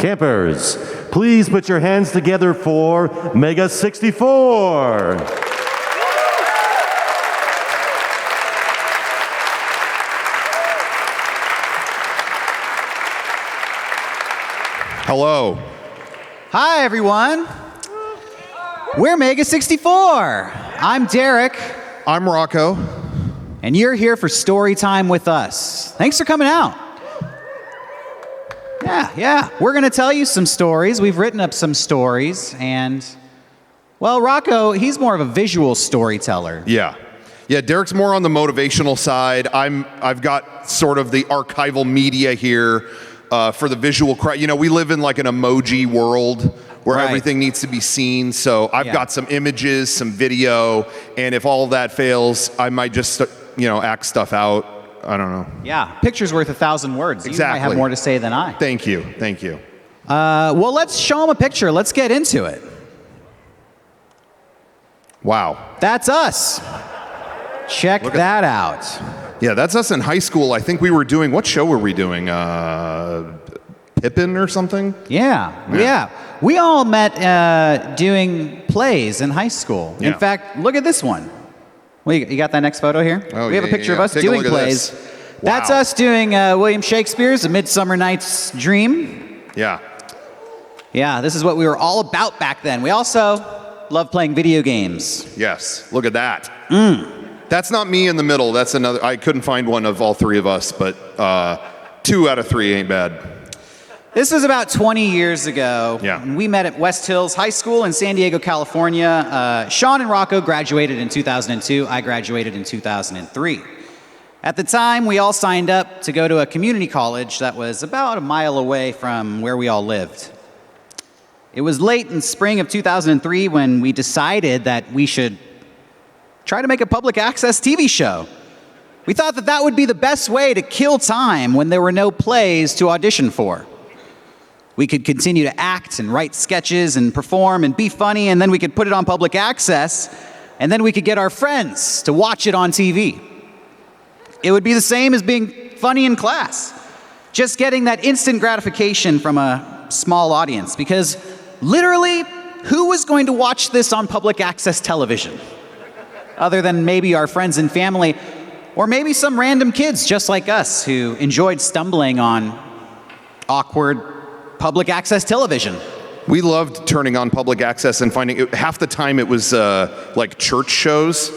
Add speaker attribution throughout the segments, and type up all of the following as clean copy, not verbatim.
Speaker 1: Campers, please put your hands together for Mega 64.
Speaker 2: Hello.
Speaker 3: Hi, everyone. We're Mega 64. I'm Derek.
Speaker 2: I'm Rocco.
Speaker 3: And you're here for Storytime with us. Thanks for coming out. Yeah. We're going to tell you some stories. We've written up some stories. And, well, Rocco, he's more of a visual storyteller.
Speaker 2: Yeah, Derek's more on the motivational side. I've got sort of the archival media here for the visual crowd. You know, we live in like an emoji world where everything needs to be seen. So I've got some images, some video, and if all of that fails, I might just, act stuff out. I don't know.
Speaker 3: Yeah, picture's worth 1,000 words.
Speaker 2: Exactly.
Speaker 3: You might have more to say than I.
Speaker 2: Thank you.
Speaker 3: Well, let's show him a picture. Let's get into it.
Speaker 2: Wow.
Speaker 3: That's us. Check that out.
Speaker 2: Yeah, that's us in high school. I think we were doing, what show were we doing? Pippin or something?
Speaker 3: Yeah. We all met doing plays in high school.
Speaker 2: Yeah.
Speaker 3: In fact, look at this one. Well, you got that next photo here?
Speaker 2: Oh,
Speaker 3: we have a picture of us
Speaker 2: Take
Speaker 3: doing
Speaker 2: a look
Speaker 3: plays.
Speaker 2: at this. Wow.
Speaker 3: That's us doing William Shakespeare's A Midsummer Night's Dream.
Speaker 2: Yeah.
Speaker 3: Yeah, this is what we were all about back then. We also love playing video games.
Speaker 2: Yes, look at that. That's not me in the middle. That's another. I couldn't find one of all three of us, but 2 out of 3 ain't bad.
Speaker 3: This was about 20 years ago.
Speaker 2: Yeah.
Speaker 3: We met at West Hills High School in San Diego, California. Sean and Rocco graduated in 2002. I graduated in 2003. At the time, we all signed up to go to a community college that was about a mile away from where we all lived. It was late in spring of 2003 when we decided that we should try to make a public access TV show. We thought that that would be the best way to kill time when there were no plays to audition for. We could continue to act and write sketches and perform and be funny, and then we could put it on public access, and then we could get our friends to watch it on TV. It would be the same as being funny in class, just getting that instant gratification from a small audience, because literally, who was going to watch this on public access television? Other than maybe our friends and family, or maybe some random kids just like us who enjoyed stumbling on awkward public access television.
Speaker 2: We loved turning on public access and finding half the time it was like church shows,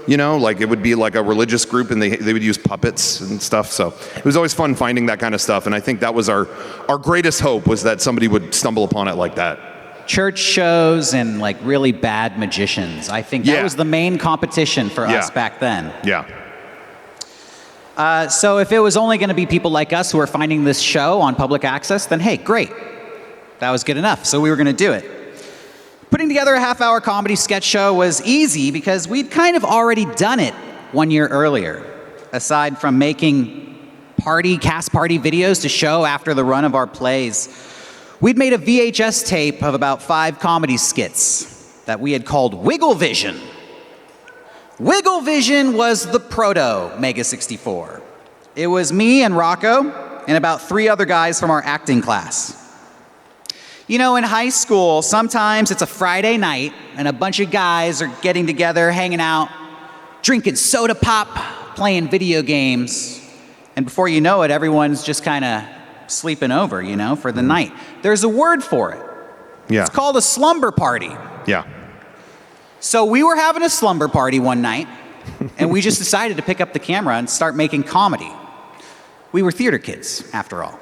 Speaker 2: like it would be like a religious group and they would use puppets and stuff. So it was always fun finding that kind of stuff. And I think that was our greatest hope, was that somebody would stumble upon it like that.
Speaker 3: Church shows and like really bad magicians. I think that was the main competition for us back then.
Speaker 2: Yeah.
Speaker 3: So if it was only going to be people like us who were finding this show on public access, then hey, great. That was good enough, so we were going to do it. Putting together a half-hour comedy sketch show was easy because we'd kind of already done it 1 year earlier. Aside from making cast party videos to show after the run of our plays, we'd made a VHS tape of about 5 comedy skits that we had called Wiggle Vision. Wiggle Vision was the proto Mega 64. It was me and Rocco and about 3 other guys from our acting class. In high school, sometimes it's a Friday night and a bunch of guys are getting together, hanging out, drinking soda pop, playing video games, and before you know it, everyone's just kind of sleeping over, for the night. There's a word for it.
Speaker 2: Yeah.
Speaker 3: It's called a slumber party.
Speaker 2: Yeah.
Speaker 3: So we were having a slumber party one night, and we just decided to pick up the camera and start making comedy. We were theater kids, after all.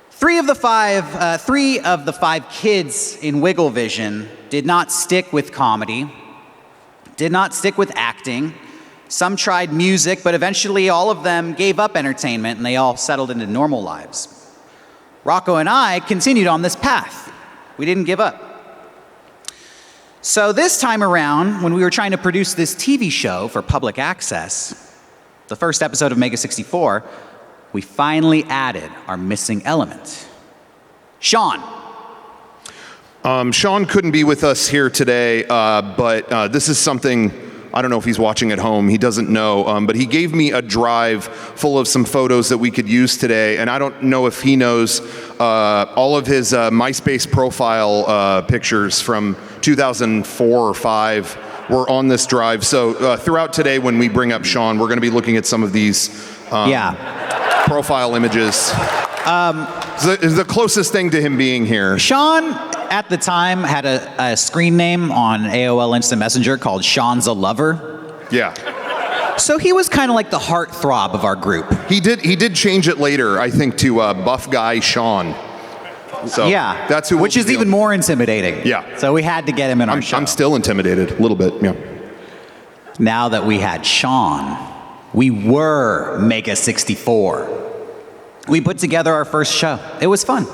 Speaker 3: 3 of the 5 kids in Wiggle Vision did not stick with comedy, did not stick with acting. Some tried music, but eventually all of them gave up entertainment and they all settled into normal lives. Rocco and I continued on this path. We didn't give up. So this time around, when we were trying to produce this TV show for public access, the first episode of Mega 64, we finally added our missing element. Sean.
Speaker 2: Sean couldn't be with us here today, but this is something I don't know if he's watching at home. He doesn't know. But he gave me a drive full of some photos that we could use today. And I don't know if he knows all of his MySpace profile pictures from 2004 or 5 were on this drive. So throughout today, when we bring up Sean, we're going to be looking at some of these profile images. It's the closest thing to him being here.
Speaker 3: Sean, at the time, had a screen name on AOL Instant Messenger called Sean's a Lover.
Speaker 2: Yeah.
Speaker 3: So he was kind of like the heartthrob of our group.
Speaker 2: He did change it later, I think, to Buff Guy Sean. So
Speaker 3: yeah,
Speaker 2: that's who.
Speaker 3: Which is even more intimidating.
Speaker 2: Yeah.
Speaker 3: So we had to get him in our show.
Speaker 2: I'm still intimidated, a little bit. Yeah.
Speaker 3: Now that we had Sean, we were Mega 64. We put together our first show. It was fun.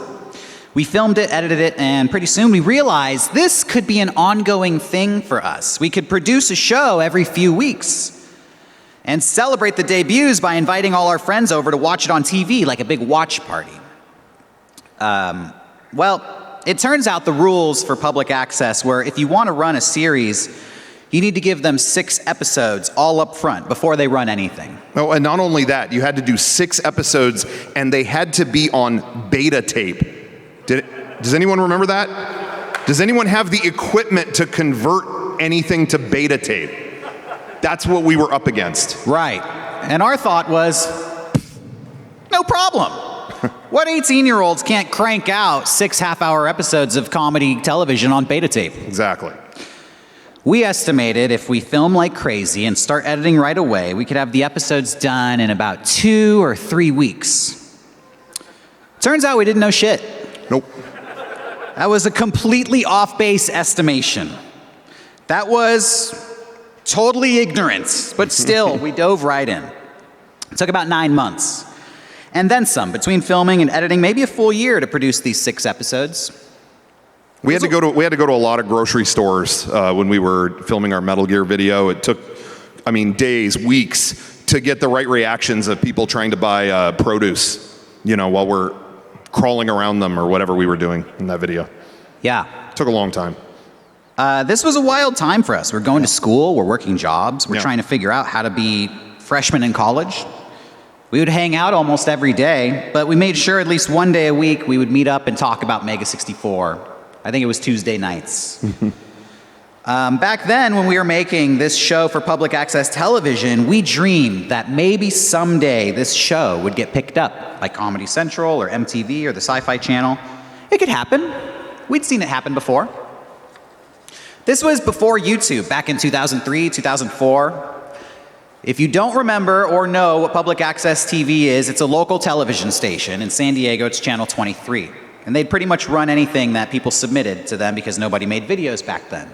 Speaker 3: We filmed it, edited it, and pretty soon we realized this could be an ongoing thing for us. We could produce a show every few weeks and celebrate the debuts by inviting all our friends over to watch it on TV, like a big watch party. Well, it turns out the rules for public access were if you want to run a series, you need to give them 6 episodes all up front before they run anything.
Speaker 2: Oh, and not only that, you had to do 6 episodes, and they had to be on beta tape. Does anyone remember that? Does anyone have the equipment to convert anything to beta tape? That's what we were up against.
Speaker 3: Right. And our thought was, no problem. What 18-year-olds can't crank out 6 half-hour episodes of comedy television on beta tape?
Speaker 2: Exactly.
Speaker 3: We estimated if we film like crazy and start editing right away, we could have the episodes done in about 2 or 3 weeks. Turns out we didn't know shit.
Speaker 2: Nope.
Speaker 3: That was a completely off-base estimation. That was totally ignorance, but still, we dove right in. It took about 9 months. And then some, between filming and editing, maybe a full year to produce these 6 episodes.
Speaker 2: We had to go to a lot of grocery stores when we were filming our Metal Gear video. It took, days, weeks to get the right reactions of people trying to buy produce, while we're crawling around them or whatever we were doing in that video.
Speaker 3: Yeah.
Speaker 2: It took a long time.
Speaker 3: This was a wild time for us. We're going to school, we're working jobs, we're trying to figure out how to be freshmen in college. We would hang out almost every day, but we made sure at least one day a week we would meet up and talk about Mega 64. I think it was Tuesday nights. Back then, when we were making this show for public access television, we dreamed that maybe someday this show would get picked up, like Comedy Central or MTV or the Sci-Fi Channel. It could happen. We'd seen it happen before. This was before YouTube, back in 2003, 2004. If you don't remember or know what public access TV is, it's a local television station. In San Diego, it's Channel 23. And they'd pretty much run anything that people submitted to them because nobody made videos back then.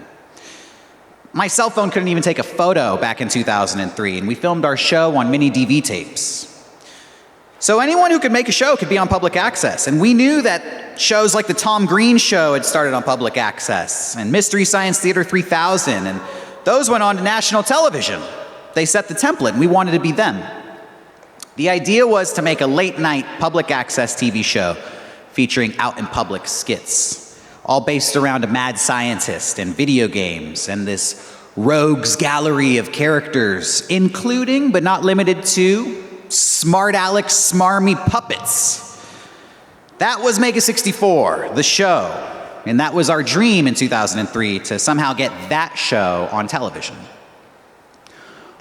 Speaker 3: My cell phone couldn't even take a photo back in 2003, and we filmed our show on mini DV tapes. So anyone who could make a show could be on public access, and we knew that shows like the Tom Green Show had started on public access, and Mystery Science Theater 3000, and those went on to national television. They set the template, and we wanted to be them. The idea was to make a late-night public access TV show featuring out-in-public skits, all based around a mad scientist and video games and this rogues gallery of characters, including, but not limited to, smart Alex smarmy puppets. That was Mega 64, the show, and that was our dream in 2003 to somehow get that show on television.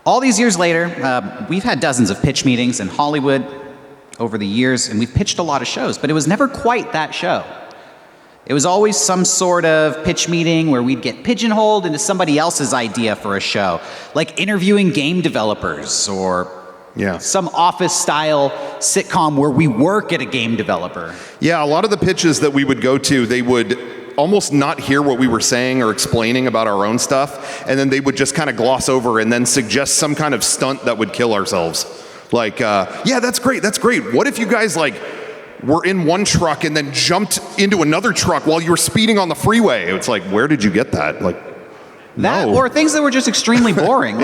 Speaker 3: All these years later, we've had dozens of pitch meetings in Hollywood over the years, and we've pitched a lot of shows, but it was never quite that show. It was always some sort of pitch meeting where we'd get pigeonholed into somebody else's idea for a show, like interviewing game developers or some office-style sitcom where we work at a game developer.
Speaker 2: Yeah, a lot of the pitches that we would go to, they would almost not hear what we were saying or explaining about our own stuff, and then they would just kind of gloss over and then suggest some kind of stunt that would kill ourselves. Like, yeah, that's great. What if you guys, were in one truck and then jumped into another truck while you were speeding on the freeway? It's like, where did you get that?
Speaker 3: That,
Speaker 2: no.
Speaker 3: or things that were just extremely boring,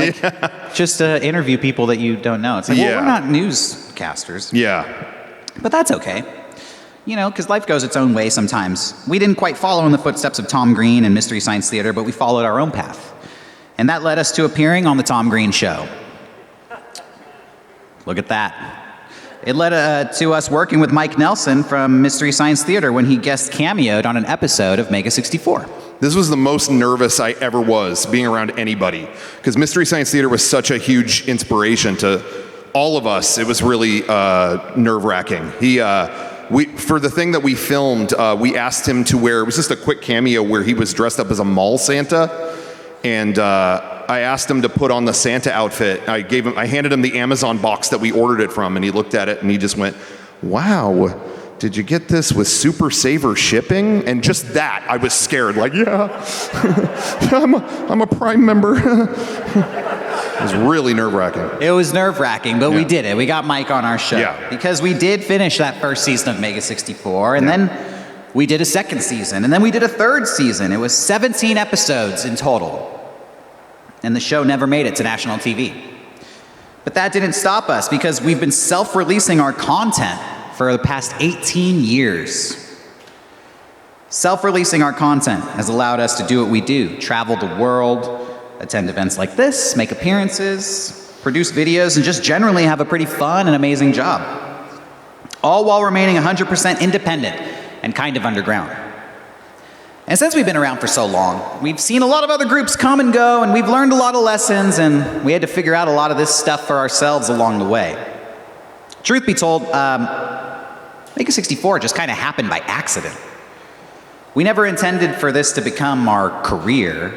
Speaker 3: just to interview people that you don't know. It's like, well, we're not newscasters.
Speaker 2: Yeah.
Speaker 3: But that's okay. Because life goes its own way sometimes. We didn't quite follow in the footsteps of Tom Green and Mystery Science Theater, but we followed our own path. And that led us to appearing on The Tom Green Show. Look at that. It led to us working with Mike Nelson from Mystery Science Theater when he guest cameoed on an episode of Mega 64.
Speaker 2: This was the most nervous I ever was being around anybody, because Mystery Science Theater was such a huge inspiration to all of us. It was really nerve-wracking. For the thing that we filmed, we asked him to wear, it was just a quick cameo where he was dressed up as a mall Santa, and I asked him to put on the Santa outfit. I handed him the Amazon box that we ordered it from, and he looked at it and he just went, "Wow, did you get this with Super Saver shipping?" And just that, I was scared, like, yeah, I'm a Prime member. It was really nerve-wracking.
Speaker 3: It was nerve-wracking, but we did it. We got Mike on our show.
Speaker 2: Yeah.
Speaker 3: Because we did finish that first season of Mega 64, and then we did a second season, and then we did a third season. It was 17 episodes in total. And the show never made it to national TV. But that didn't stop us, because we've been self-releasing our content for the past 18 years. Self-releasing our content has allowed us to do what we do: travel the world, attend events like this, make appearances, produce videos, and just generally have a pretty fun and amazing job. All while remaining 100% independent and kind of underground. And since we've been around for so long, we've seen a lot of other groups come and go, and we've learned a lot of lessons, and we had to figure out a lot of this stuff for ourselves along the way. Truth be told, Mega 64 just kind of happened by accident. We never intended for this to become our career,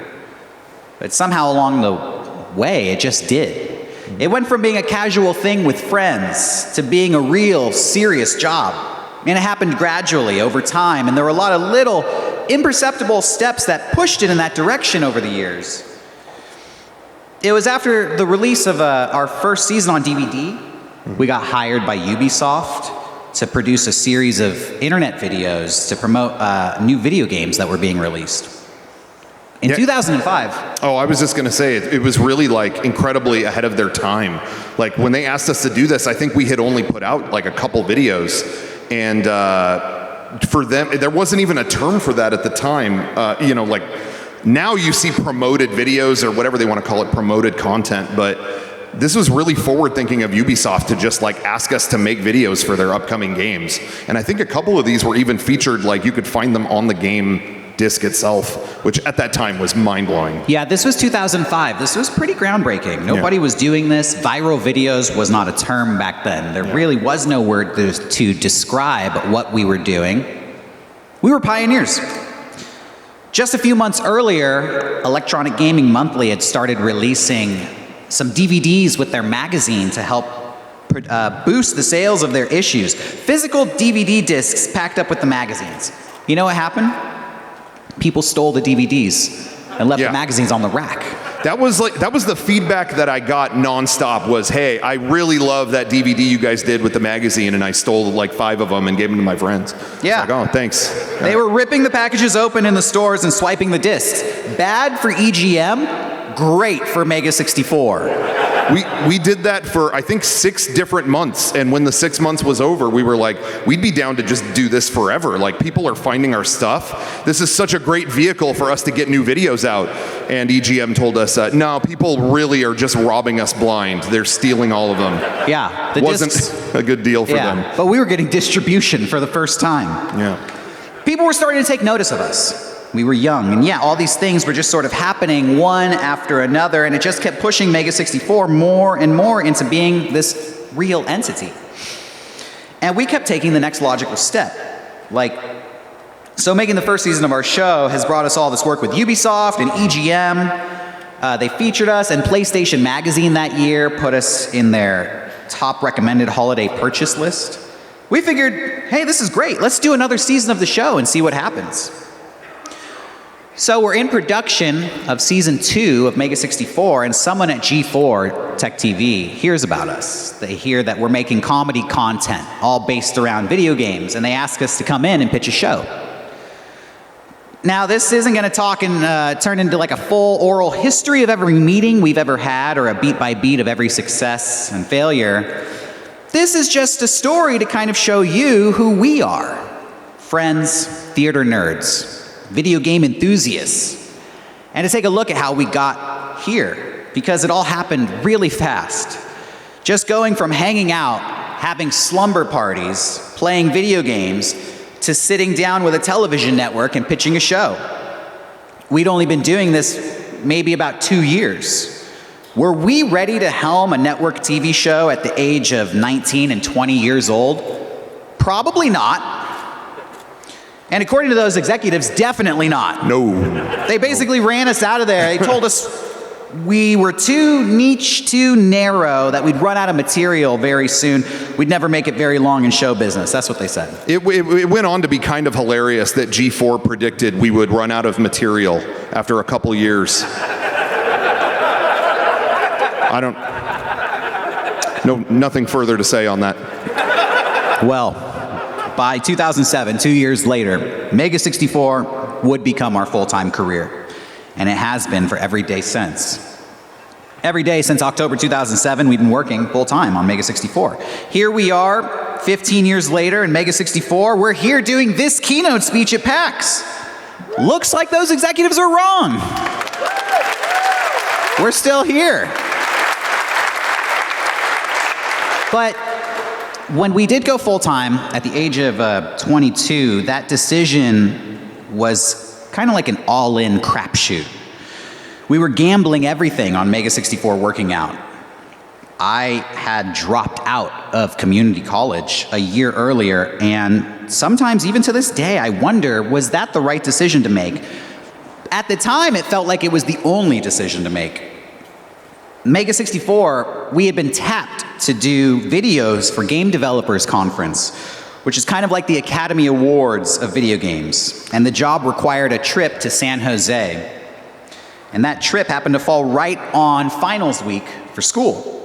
Speaker 3: but somehow along the way, it just did. It went from being a casual thing with friends to being a real, serious job. And it happened gradually over time, and there were a lot of little, imperceptible steps that pushed it in that direction over the years. It was after the release of our first season on DVD, we got hired by Ubisoft to produce a series of internet videos to promote new video games that were being released. In 2005.
Speaker 2: Oh, I was just going to say, it was really like incredibly ahead of their time. Like when they asked us to do this, I think we had only put out like a couple videos. And for them, there wasn't even a term for that at the time. Like now you see promoted videos or whatever they want to call it, promoted content. But this was really forward thinking of Ubisoft to just like ask us to make videos for their upcoming games. And I think a couple of these were even featured, like you could find them on the game disc itself, which at that time was mind-blowing.
Speaker 3: Yeah, this was 2005. This was pretty groundbreaking. Nobody was doing this. Viral videos was not a term back then. There really was no word to describe what we were doing. We were pioneers. Just a few months earlier, Electronic Gaming Monthly had started releasing some DVDs with their magazine to help boost the sales of their issues. Physical DVD discs packed up with the magazines. You know what happened? People stole the DVDs and left the magazines on the rack.
Speaker 2: That was the feedback that I got nonstop was, hey, I really love that DVD you guys did with the magazine, and I stole like 5 of them and gave them to my friends.
Speaker 3: Yeah.
Speaker 2: It's like, oh, thanks.
Speaker 3: They were ripping the packages open in the stores and swiping the discs. Bad for EGM, great for Mega 64.
Speaker 2: We did that for, I think, 6 different months. And when the 6 months was over, we were like, we'd be down to just do this forever. Like, people are finding our stuff. This is such a great vehicle for us to get new videos out. And EGM told us, no, people really are just robbing us blind. They're stealing all of them.
Speaker 3: Yeah.
Speaker 2: It wasn't a good deal for them.
Speaker 3: But we were getting distribution for the first time.
Speaker 2: Yeah.
Speaker 3: People were starting to take notice of us. We were young, and all these things were just sort of happening one after another, and it just kept pushing Mega 64 more and more into being this real entity. And we kept taking the next logical step. So making the first season of our show has brought us all this work with Ubisoft and EGM. They featured us, and PlayStation Magazine that year put us in their top recommended holiday purchase list. We figured, hey, this is great. Let's do another season of the show and see what happens. So we're in production of season 2 of Mega 64, and someone at G4 Tech TV hears about us. They hear that we're making comedy content, all based around video games, and they ask us to come in and pitch a show. Now, this isn't going to turn into like a full oral history of every meeting we've ever had, or a beat by beat of every success and failure. This is just a story to kind of show you who we are. Friends, theater nerds, video game enthusiasts, and to take a look at how we got here because it all happened really fast. Just going from hanging out, having slumber parties, playing video games, to sitting down with a television network and pitching a show. We'd only been doing this maybe about 2 years. Were we ready to helm a network TV show at the age of 19 and 20 years old? Probably not. And according to those executives, definitely not.
Speaker 2: No.
Speaker 3: They basically ran us out of there. They told us we were too niche, too narrow, that we'd run out of material very soon. We'd never make it very long in show business. That's what they said.
Speaker 2: It went on to be kind of hilarious that G4 predicted we would run out of material after a couple years. Nothing further to say on that.
Speaker 3: Well, by 2007, 2 years later, Mega 64 would become our full-time career. And it has been for every day since. Every day since October 2007, we've been working full-time on Mega 64. Here we are, 15 years later in Mega 64, we're here doing this keynote speech at PAX. Looks like those executives are wrong. We're still here. But when we did go full-time at the age of 22, that decision was kind of like an all-in crapshoot. We were gambling everything on Mega 64 working out. I had dropped out of community college a year earlier, and sometimes even to this day, I wonder, was that the right decision to make? At the time, it felt like it was the only decision to make. Mega 64, we had been tapped to do videos for Game Developers Conference, which is kind of like the Academy Awards of video games. And the job required a trip to San Jose. And that trip happened to fall right on finals week for school.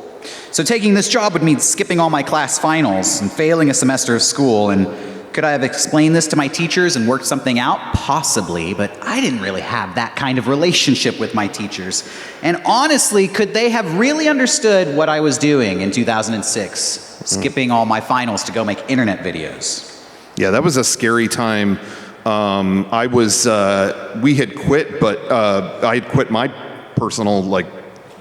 Speaker 3: So taking this job would mean skipping all my class finals and failing a semester of school. And could I have explained this to my teachers and worked something out? Possibly, but I didn't really have that kind of relationship with my teachers. And honestly, could they have really understood what I was doing in 2006, skipping all my finals to go make internet videos?
Speaker 2: Yeah, that was a scary time. We had quit, but I had quit my personal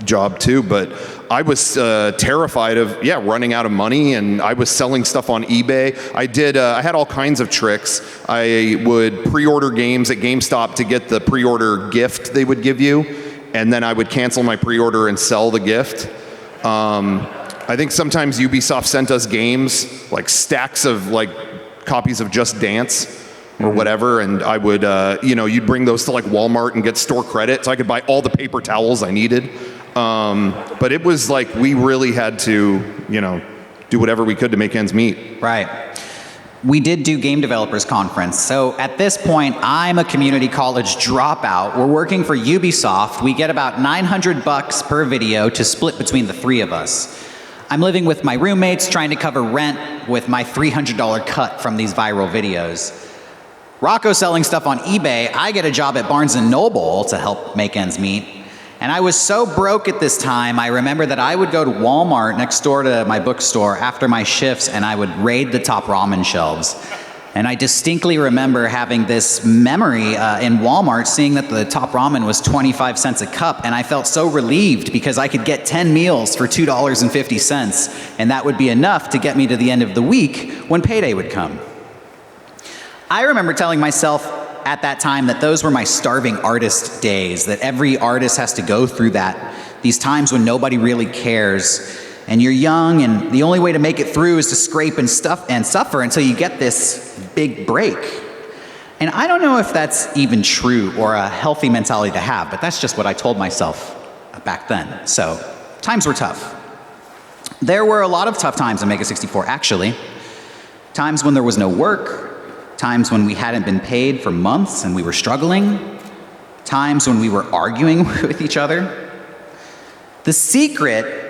Speaker 2: job too, but I was terrified of running out of money, and I was selling stuff on eBay. I had all kinds of tricks. I would pre-order games at GameStop to get the pre-order gift they would give you, and then I would cancel my pre-order and sell the gift. I think sometimes Ubisoft sent us games, like stacks of copies of Just Dance or whatever, and I would, you'd bring those to Walmart and get store credit, so I could buy all the paper towels I needed. But it was we really had to, do whatever we could to make ends meet.
Speaker 3: Right. We did do Game Developers Conference. So at this point, I'm a community college dropout. We're working for Ubisoft. We get about $900 per video to split between the three of us. I'm living with my roommates, trying to cover rent with my $300 cut from these viral videos. Rocco's selling stuff on eBay. I get a job at Barnes & Noble to help make ends meet. And I was so broke at this time, I remember that I would go to Walmart next door to my bookstore after my shifts, and I would raid the top ramen shelves. And I distinctly remember having this memory in Walmart, seeing that the top ramen was 25 cents a cup, and I felt so relieved because I could get 10 meals for $2.50, and that would be enough to get me to the end of the week when payday would come. I remember telling myself at that time that those were my starving artist days, that every artist has to go through that, these times when nobody really cares, and you're young, and the only way to make it through is to scrape and suffer until you get this big break. And I don't know if that's even true or a healthy mentality to have, but that's just what I told myself back then. So times were tough. There were a lot of tough times in Mega 64, actually. Times when there was no work, times when we hadn't been paid for months and we were struggling, times when we were arguing with each other. The secret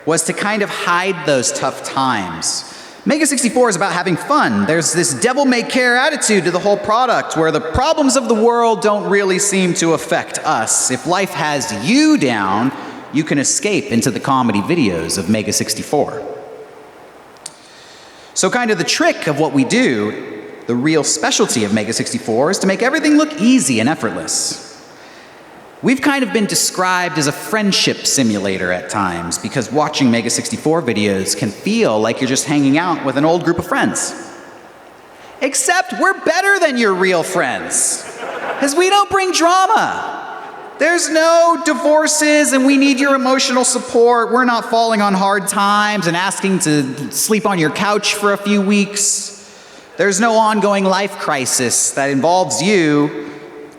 Speaker 3: was to kind of hide those tough times. Mega 64 is about having fun. There's this devil-may-care attitude to the whole product where the problems of the world don't really seem to affect us. If life has you down, you can escape into the comedy videos of Mega 64. So kind of the trick of what we do, the real specialty of Mega 64, is to make everything look easy and effortless. We've kind of been described as a friendship simulator at times because watching Mega 64 videos can feel like you're just hanging out with an old group of friends. Except we're better than your real friends, because we don't bring drama. There's no divorces and we need your emotional support. We're not falling on hard times and asking to sleep on your couch for a few weeks. There's no ongoing life crisis that involves you.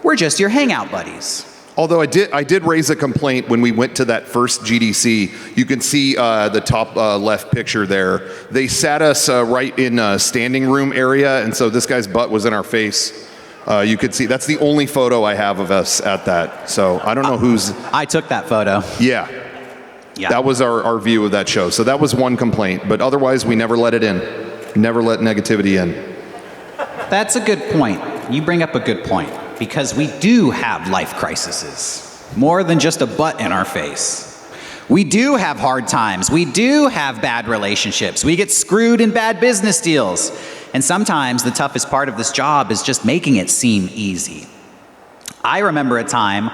Speaker 3: We're just your hangout buddies.
Speaker 2: Although I did raise a complaint when we went to that first GDC. You can see the top left picture there. They sat us right in a standing room area, and so this guy's butt was in our face. You could see, that's the only photo I have of us at that. So I don't know who's...
Speaker 3: I took that photo.
Speaker 2: Yeah. That was our view of that show. So that was one complaint, but otherwise we never let it in. Never let negativity in.
Speaker 3: That's a good point. You bring up a good point. Because we do have life crises, more than just a butt in our face. We do have hard times. We do have bad relationships. We get screwed in bad business deals. And sometimes the toughest part of this job is just making it seem easy. I remember a time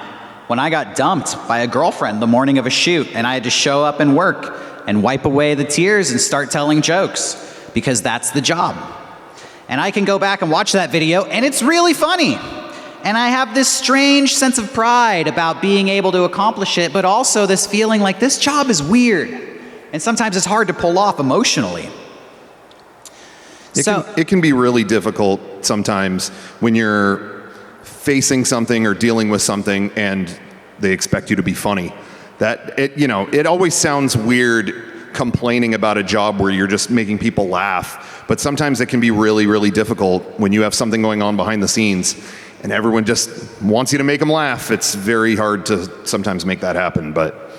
Speaker 3: when I got dumped by a girlfriend the morning of a shoot, and I had to show up and work and wipe away the tears and start telling jokes, because that's the job. And I can go back and watch that video, and it's really funny. And I have this strange sense of pride about being able to accomplish it, but also this feeling like this job is weird. And sometimes it's hard to pull off emotionally.
Speaker 2: It can be really difficult sometimes when you're facing something or dealing with something and they expect you to be funny. It always sounds weird complaining about a job where you're just making people laugh, but sometimes it can be really, really difficult when you have something going on behind the scenes and everyone just wants you to make them laugh. It's very hard to sometimes make that happen, but...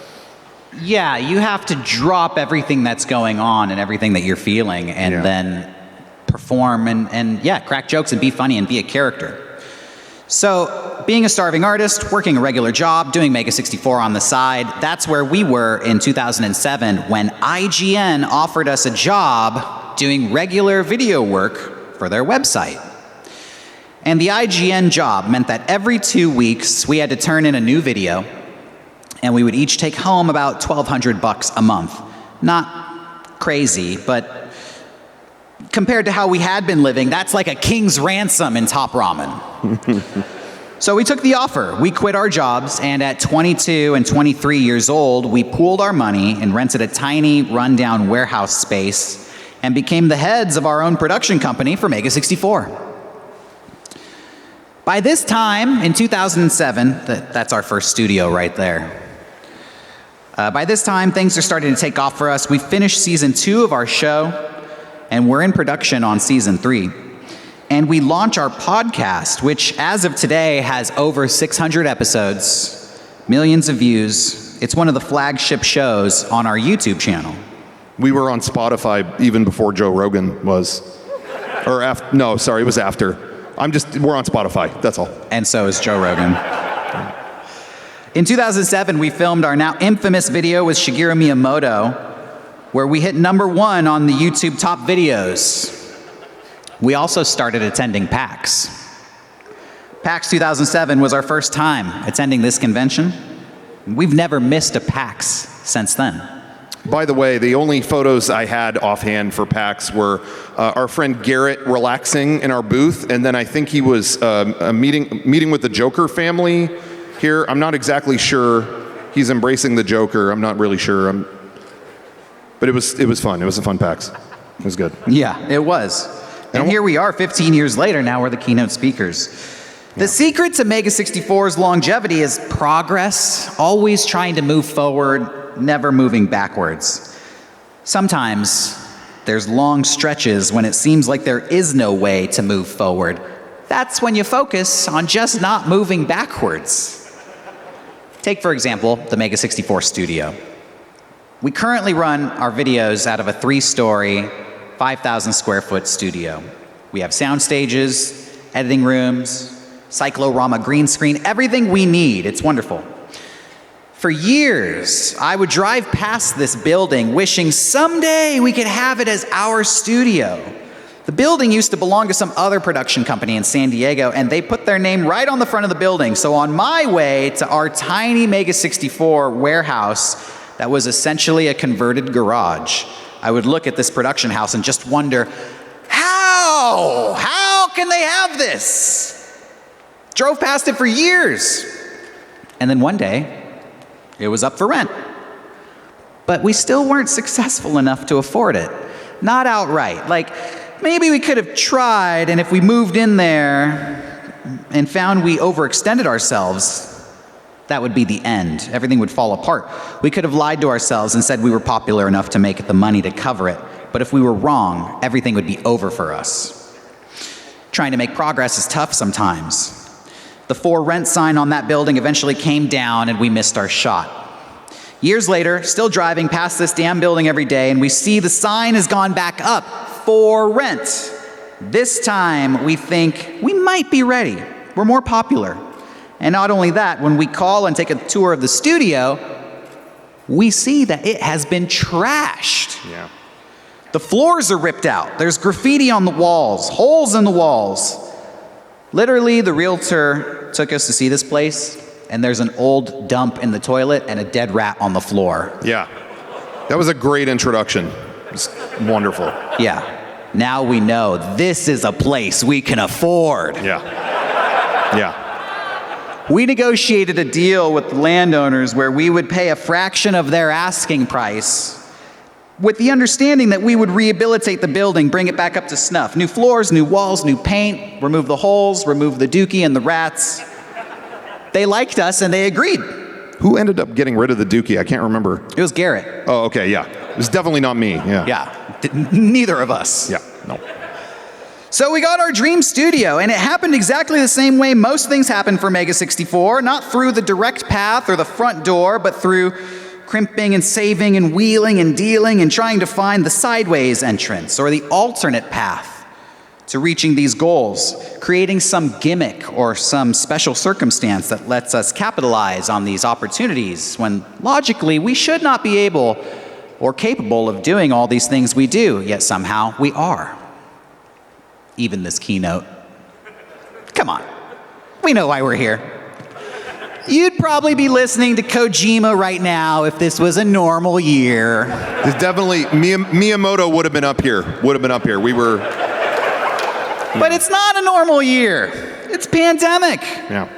Speaker 3: Yeah, you have to drop everything that's going on and everything that you're feeling and then perform and crack jokes and be funny and be a character. So, being a starving artist, working a regular job, doing Mega 64 on the side, that's where we were in 2007 when IGN offered us a job doing regular video work for their website. And the IGN job meant that every 2 weeks we had to turn in a new video, and we would each take home about $1,200 a month. Not crazy, but compared to how we had been living, that's like a king's ransom in Top Ramen. So we took the offer. We quit our jobs, and at 22 and 23 years old, we pooled our money and rented a tiny, rundown warehouse space and became the heads of our own production company for Mega 64. By this time, in 2007, that's our first studio right there. By this time, things are starting to take off for us. We finished season 2 of our show, and we're in production on season 3. And we launch our podcast, which as of today has over 600 episodes, millions of views. It's one of the flagship shows on our YouTube channel.
Speaker 2: We were on Spotify even before Joe Rogan was. Or after, no, sorry, it was after. We're on Spotify, that's all.
Speaker 3: And so is Joe Rogan. In 2007, we filmed our now infamous video with Shigeru Miyamoto, where we hit #1 on the YouTube top videos. We also started attending PAX. PAX 2007 was our first time attending this convention. We've never missed a PAX since then.
Speaker 2: By the way, the only photos I had offhand for PAX were our friend Garrett relaxing in our booth, and then I think he was meeting with the Joker family here. I'm not exactly sure. He's embracing the Joker. I'm not really sure. But it was fun. It was a fun PAX. It was good.
Speaker 3: Yeah, it was. And here we are 15 years later, now we're the keynote speakers. The secret to Mega 64's longevity is progress, always trying to move forward, never moving backwards. Sometimes there's long stretches when it seems like there is no way to move forward. That's when you focus on just not moving backwards. Take, for example, the Mega 64 studio. We currently run our videos out of a 3-story, 5,000 square foot studio. We have sound stages, editing rooms, cyclorama green screen, everything we need. It's wonderful. For years, I would drive past this building wishing someday we could have it as our studio. The building used to belong to some other production company in San Diego, and they put their name right on the front of the building. So on my way to our tiny Mega 64 warehouse that was essentially a converted garage, I would look at this production house and just wonder, how? How can they have this? Drove past it for years. And then one day, it was up for rent. But we still weren't successful enough to afford it. Not outright. Like, maybe we could have tried, and if we moved in there and found we overextended ourselves, that would be the end. Everything would fall apart. We could have lied to ourselves and said we were popular enough to make the money to cover it. But if we were wrong, everything would be over for us. Trying to make progress is tough sometimes. The for rent sign on that building eventually came down, and we missed our shot. Years later, still driving past this damn building every day, and we see the sign has gone back up, for rent. This time, we think we might be ready. We're more popular. And not only that, when we call and take a tour of the studio, we see that it has been trashed.
Speaker 2: Yeah.
Speaker 3: The floors are ripped out. There's graffiti on the walls, holes in the walls. Literally, the realtor took us to see this place, and there's an old dump in the toilet and a dead rat on the floor.
Speaker 2: Yeah. That was a great introduction. It's wonderful.
Speaker 3: Yeah. Now we know this is a place we can afford.
Speaker 2: Yeah. Yeah.
Speaker 3: We negotiated a deal with the landowners where we would pay a fraction of their asking price with the understanding that we would rehabilitate the building, bring it back up to snuff. New floors, new walls, new paint, remove the holes, remove the dookie and the rats. They liked us and they agreed.
Speaker 2: Who ended up getting rid of the dookie? I can't remember.
Speaker 3: It was Garrett.
Speaker 2: Oh, okay, yeah. It was definitely not me. Yeah.
Speaker 3: Yeah, neither of us.
Speaker 2: Yeah, no.
Speaker 3: So we got our dream studio, and it happened exactly the same way most things happen for Mega 64, not through the direct path or the front door, but through crimping and saving and wheeling and dealing and trying to find the sideways entrance or the alternate path to reaching these goals, creating some gimmick or some special circumstance that lets us capitalize on these opportunities when logically we should not be able or capable of doing all these things we do, yet somehow we are. Even this keynote. Come on, we know why we're here. You'd probably be listening to Kojima right now if this was a normal year.
Speaker 2: There's definitely, Miyamoto would have been up here. We were...
Speaker 3: But it's not a normal year. It's pandemic.
Speaker 2: Yeah.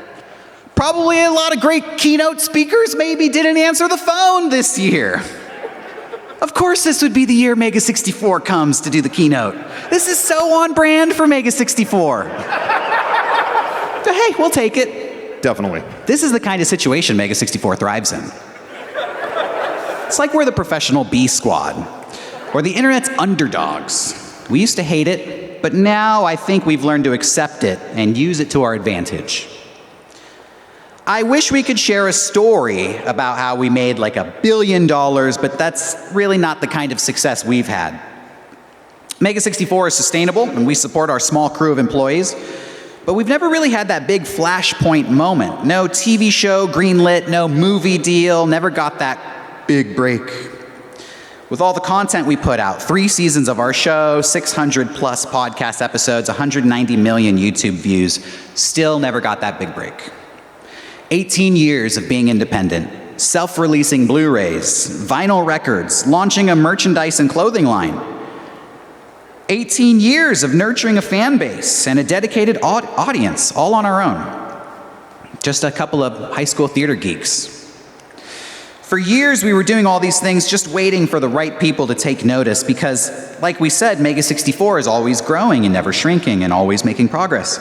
Speaker 3: Probably a lot of great keynote speakers maybe didn't answer the phone this year. Of course this would be the year Mega 64 comes to do the keynote. This is so on brand for Mega 64. But hey, we'll take it.
Speaker 2: Definitely.
Speaker 3: This is the kind of situation Mega 64 thrives in. It's like we're the professional B squad, or the internet's underdogs. We used to hate it, but now I think we've learned to accept it and use it to our advantage. I wish we could share a story about how we made like $1 billion, but that's really not the kind of success we've had. Mega 64 is sustainable, and we support our small crew of employees, but we've never really had that big flashpoint moment. No TV show greenlit, no movie deal, never got that big break. With all the content we put out, 3 seasons of our show, 600 plus podcast episodes, 190 million YouTube views, still never got that big break. 18 years of being independent, self-releasing Blu-rays, vinyl records, launching a merchandise and clothing line. 18 years of nurturing a fan base and a dedicated audience, all on our own. Just a couple of high school theater geeks. For years, we were doing all these things just waiting for the right people to take notice because, like we said, Mega 64 is always growing and never shrinking and always making progress,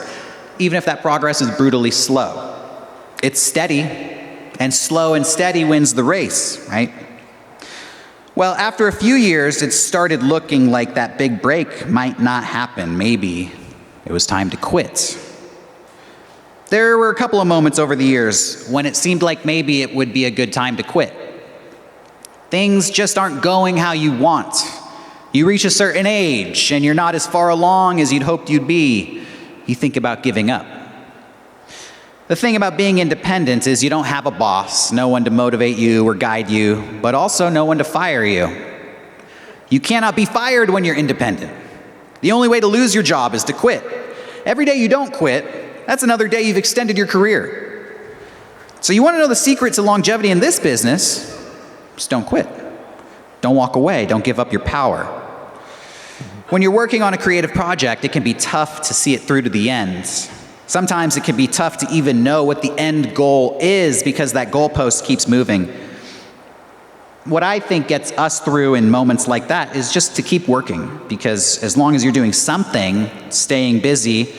Speaker 3: even if that progress is brutally slow. It's steady, and slow and steady wins the race, right? Well, after a few years, it started looking like that big break might not happen. Maybe it was time to quit. There were a couple of moments over the years when it seemed like maybe it would be a good time to quit. Things just aren't going how you want. You reach a certain age, and you're not as far along as you'd hoped you'd be. You think about giving up. The thing about being independent is you don't have a boss, no one to motivate you or guide you, but also no one to fire you. You cannot be fired when you're independent. The only way to lose your job is to quit. Every day you don't quit, that's another day you've extended your career. So you want to know the secret to longevity in this business? Just don't quit. Don't walk away. Don't give up your power. When you're working on a creative project, it can be tough to see it through to the end. Sometimes it can be tough to even know what the end goal is because that goalpost keeps moving. What I think gets us through in moments like that is just to keep working, because as long as you're doing something, staying busy,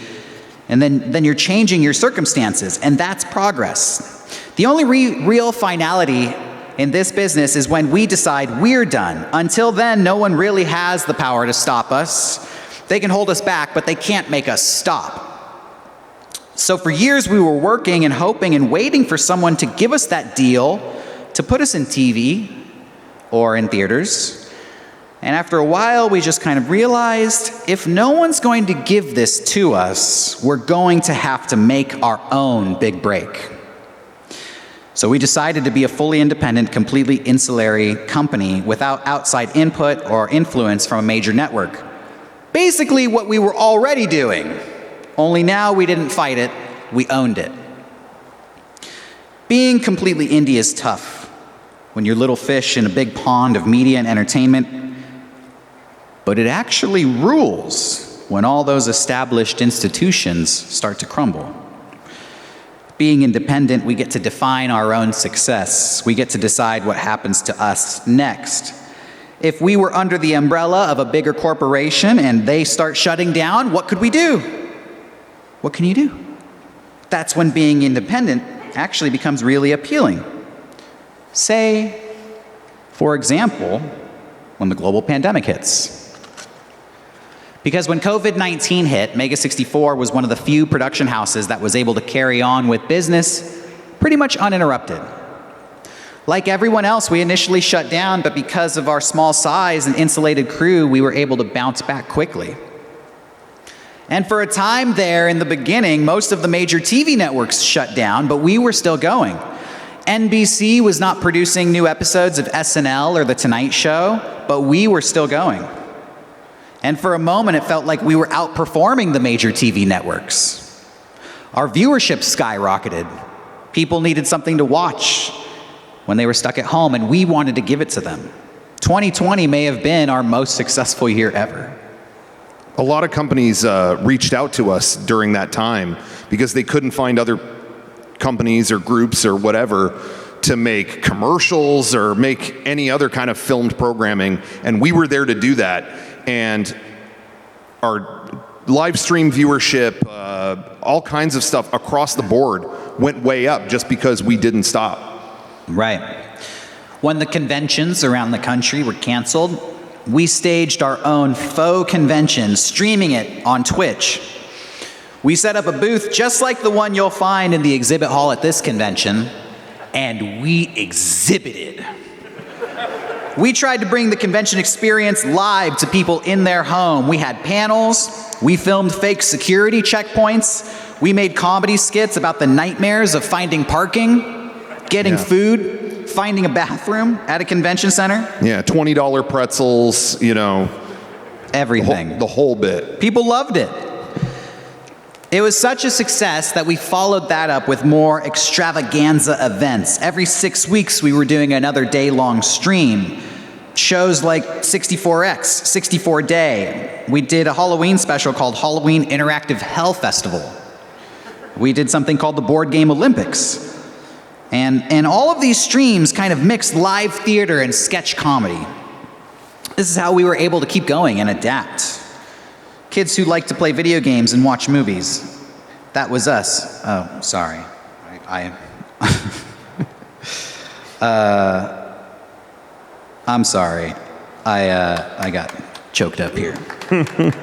Speaker 3: and then you're changing your circumstances, and that's progress. The only real finality in this business is when we decide we're done. Until then, no one really has the power to stop us. They can hold us back, but they can't make us stop. So for years we were working and hoping and waiting for someone to give us that deal to put us in TV or in theaters. And after a while, we just kind of realized if no one's going to give this to us, we're going to have to make our own big break. So we decided to be a fully independent, completely insular company without outside input or influence from a major network. Basically what we were already doing, only now we didn't fight it, we owned it. Being completely indie is tough when you're little fish in a big pond of media and entertainment, but it actually rules when all those established institutions start to crumble. Being independent, we get to define our own success. We get to decide what happens to us next. If we were under the umbrella of a bigger corporation and they start shutting down, what could we do? What can you do? That's when being independent actually becomes really appealing. Say, for example, when the global pandemic hits. Because when COVID-19 hit, Mega 64 was one of the few production houses that was able to carry on with business pretty much uninterrupted. Like everyone else, we initially shut down, but because of our small size and insulated crew, we were able to bounce back quickly. And for a time there in the beginning, most of the major TV networks shut down, but we were still going. NBC was not producing new episodes of SNL or The Tonight Show, but we were still going. And for a moment, it felt like we were outperforming the major TV networks. Our viewership skyrocketed. People needed something to watch when they were stuck at home, and we wanted to give it to them. 2020 may have been our most successful year ever.
Speaker 2: A lot of companies reached out to us during that time because they couldn't find other companies or groups or whatever to make commercials or make any other kind of filmed programming, and we were there to do that. And our live stream viewership, all kinds of stuff across the board went way up just because we didn't stop.
Speaker 3: Right. When the conventions around the country were canceled, we staged our own faux convention, streaming it on Twitch. We set up a booth just like the one you'll find in the exhibit hall at this convention, and we exhibited. We tried to bring the convention experience live to people in their home. We had panels, we filmed fake security checkpoints, we made comedy skits about the nightmares of finding parking, getting food, finding a bathroom at a convention center.
Speaker 2: Yeah, $20 pretzels, you know.
Speaker 3: Everything.
Speaker 2: The whole bit.
Speaker 3: People loved it. It was such a success that we followed that up with more extravaganza events. Every 6 weeks, we were doing another day-long stream. Shows like 64X, 64 Day. We did a Halloween special called Halloween Interactive Hell Festival. We did something called the Board Game Olympics. And all of these streams kind of mixed live theater and sketch comedy. This is how we were able to keep going and adapt. Kids who like to play video games and watch movies. That was us. Oh, sorry. I'm sorry. I got choked up here.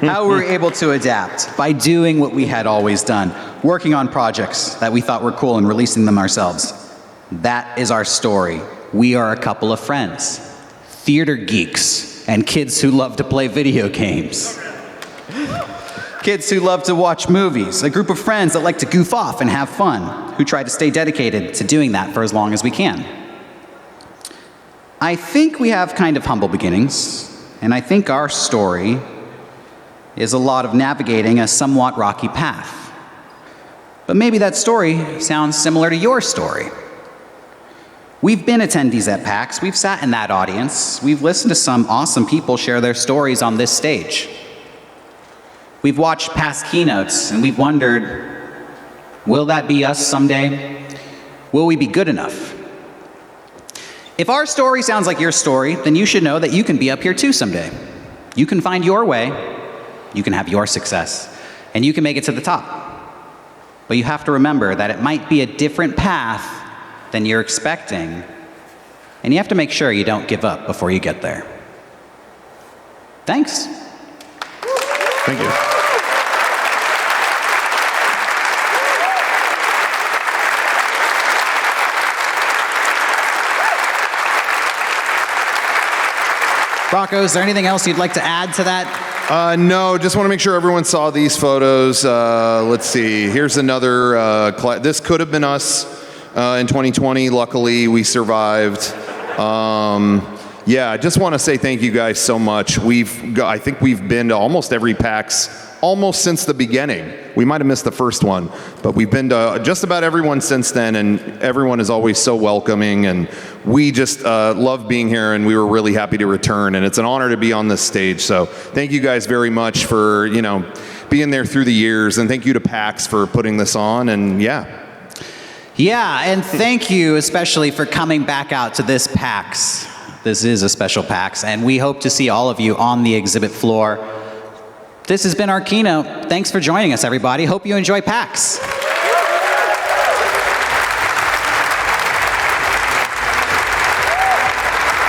Speaker 3: How we were able to adapt by doing what we had always done, working on projects that we thought were cool and releasing them ourselves. That is our story. We are a couple of friends, theater geeks, and kids who love to play video games. Kids who love to watch movies, a group of friends that like to goof off and have fun, who try to stay dedicated to doing that for as long as we can. I think we have kind of humble beginnings, and I think our story is a lot of navigating a somewhat rocky path. But maybe that story sounds similar to your story. We've been attendees at PAX, we've sat in that audience, we've listened to some awesome people share their stories on this stage. We've watched past keynotes and we've wondered, will that be us someday? Will we be good enough? If our story sounds like your story, then you should know that you can be up here too someday. You can find your way, you can have your success, and you can make it to the top. But you have to remember that it might be a different path than you're expecting, and you have to make sure you don't give up before you get there. Thanks.
Speaker 2: Thank you.
Speaker 3: Rocco, is there anything else you'd like to add to that?
Speaker 2: No, just want to make sure everyone saw these photos. Let's see. Here's another. This could have been us in 2020. Luckily, we survived. Yeah, I just want to say thank you guys so much. I think we've been to almost every PAX almost since the beginning. We might have missed the first one, but we've been to just about everyone since then, and everyone is always so welcoming, and we just love being here, and we were really happy to return, and it's an honor to be on this stage. So thank you guys very much for, being there through the years, and thank you to PAX for putting this on, and yeah.
Speaker 3: Yeah, and thank you especially for coming back out to this PAX. This is a special PAX, and we hope to see all of you on the exhibit floor. This has been our keynote. Thanks for joining us, everybody. Hope you enjoy PAX.